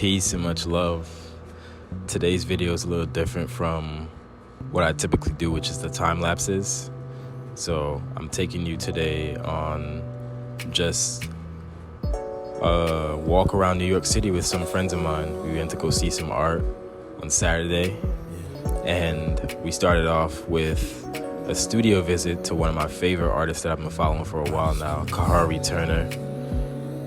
Peace and much love. Today's video is a little different from what I typically do, which is the time lapses. So I'm taking you today on just a walk around New York City with some friends of mine. We went to go see some art on Saturday, and we started off with a studio visit to one of my favorite artists that I've been following for a while now, Kahari Turner.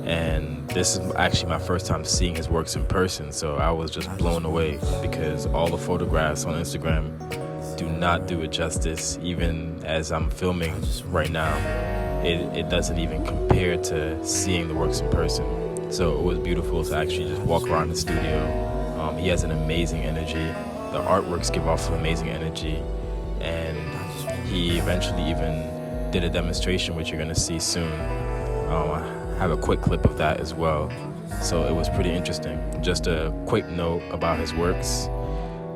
And this is actually my first time seeing his works in person, so I was just blown away because all the photographs on Instagram do not do it justice. Even as I'm filming right now, it doesn't even compare to seeing the works in person. So it was beautiful to actually just walk around the studio. He has an amazing energy. The artworks give off some amazing energy, and he eventually even did a demonstration, which you're gonna see soon. I have a quick clip of that as well. So it was pretty interesting. Just a quick note about his works.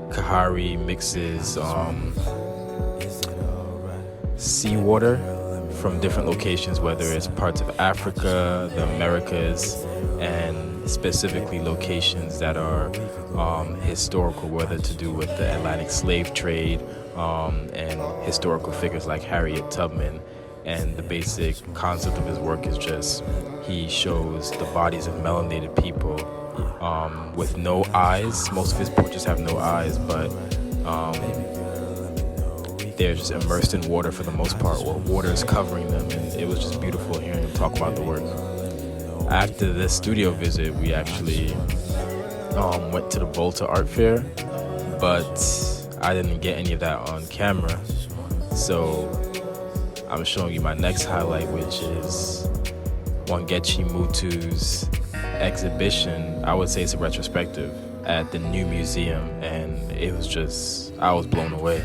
Kahari mixes seawater from different locations, whether it's parts of Africa, the Americas, and specifically locations that are historical, whether to do with the Atlantic slave trade and historical figures like Harriet Tubman. And the basic concept of his work is just he shows the bodies of melanated people with no eyes. Most of his portraits have no eyes, but they're just immersed in water for the most part, or water is covering them, and it was just beautiful hearing him talk about the work. After this studio visit, we actually went to the Volta Art Fair, but I didn't get any of that on camera, so I'm showing you my next highlight, which is Wangechi Mutu's exhibition. I would say it's a retrospective at the new museum, and it was just, I was blown away.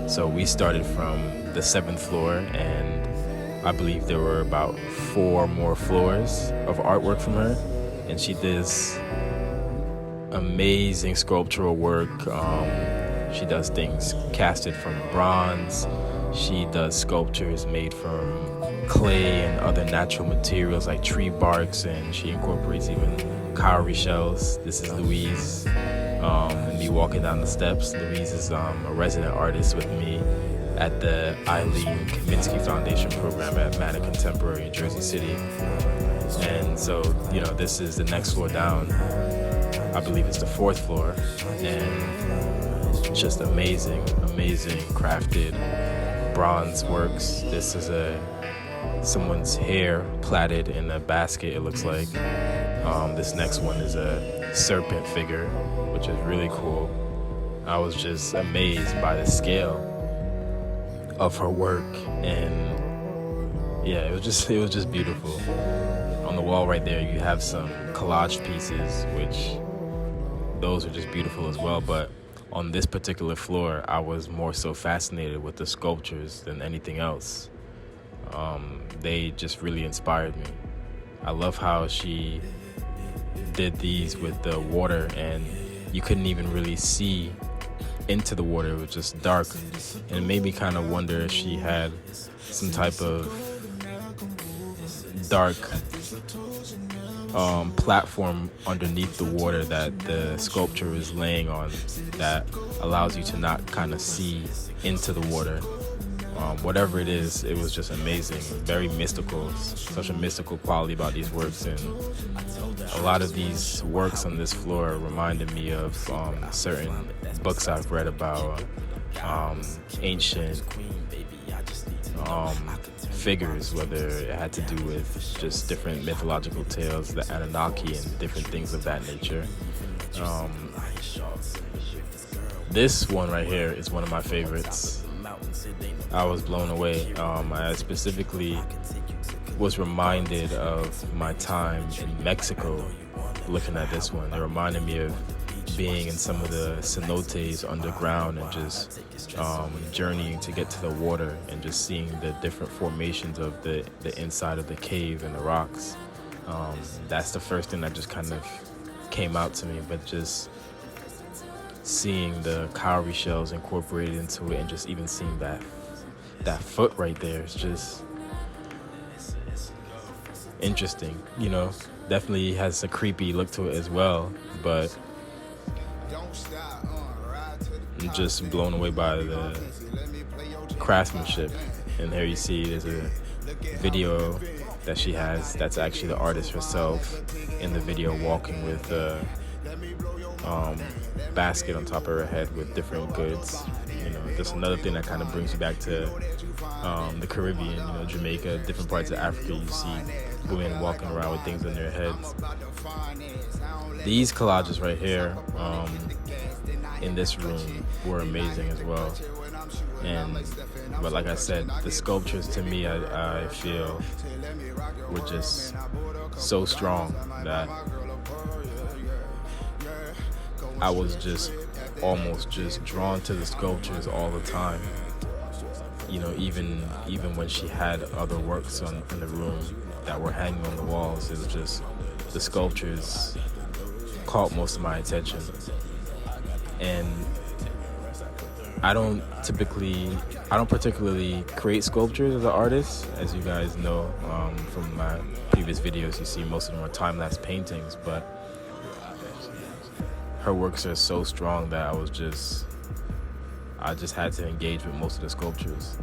So we started from the 7th floor, and I believe there were about 4 more floors of artwork from her, and she does amazing sculptural work. She does things casted from bronze. She does sculptures made from clay and other natural materials like tree barks, and she incorporates even cowrie shells. This is Louise, and me walking down the steps. Louise is a resident artist with me at the Eileen Kaminsky Foundation program at Mana Contemporary in Jersey City. And so, you know, this is the next floor down. I believe it's the 4th floor, and just amazing crafted bronze works. This is someone's hair plaited in a basket, it looks like. This next one is a serpent figure, which is really cool. I was just amazed by the scale of her work, and yeah, it was just beautiful. On the wall right there, you have some collage pieces, which those are just beautiful as well, but on this particular floor, I was more so fascinated with the sculptures than anything else. They just really inspired me. I love how she did these with the water, and you couldn't even really see into the water. It was just dark, and it made me kind of wonder if she had some type of dark platform underneath the water that the sculpture is laying on that allows you to not kind of see into the water. Whatever it is, it was just amazing, very mystical, such a mystical quality about these works. And a lot of these works on this floor reminded me of certain books I've read about ancient figures, whether it had to do with just different mythological tales, the Anunnaki and different things of that nature. This one right here is one of my favorites. I was blown away. I specifically was reminded of my time in Mexico looking at this one. It reminded me of being in some of the cenotes underground and just journeying to get to the water and just seeing the different formations of the inside of the cave and the rocks. That's the first thing that just kind of came out to me, but just seeing the cowrie shells incorporated into it and just even seeing that foot right there is just interesting, you know. Definitely has a creepy look to it as well, but I'm just blown away by the craftsmanship. And here you see there's a video that she has that's actually the artist herself in the video, walking with a basket on top of her head with different goods. You know, just another thing that kind of brings you back to the Caribbean, you know, Jamaica, different parts of Africa. You see women walking around with things on their heads. These collages right here in this room were amazing as well. But like I said, the sculptures to me, I feel, were just so strong that I was just almost just drawn to the sculptures all the time. You know, even when she had other works in the room that were hanging on the walls, it was just the sculptures caught most of my attention. And I don't particularly create sculptures as an artist. As you guys know from my previous videos, you see most of them are time-lapse paintings, but her works are so strong that I just had to engage with most of the sculptures.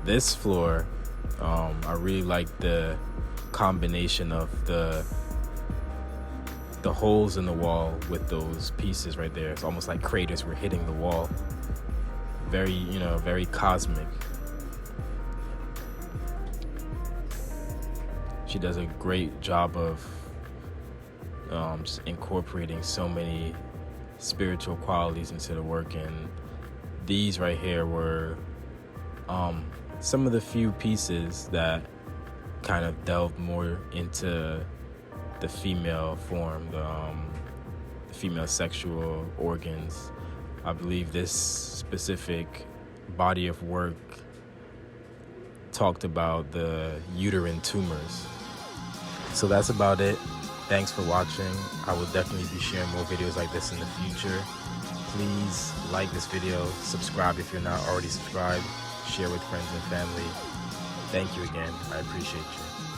This floor, I really like the combination of the holes in the wall with those pieces right there. It's almost like craters were hitting the wall. Very, very cosmic. She does a great job of just incorporating so many spiritual qualities into the work, and these right here were some of the few pieces that kind of delved more into the female form, the female sexual organs. I believe this specific body of work talked about the uterine tumors. So that's about it. Thanks for watching. I will definitely be sharing more videos like this in the future. Please like this video, subscribe if you're not already subscribed, share with friends and family. Thank you again. I appreciate you.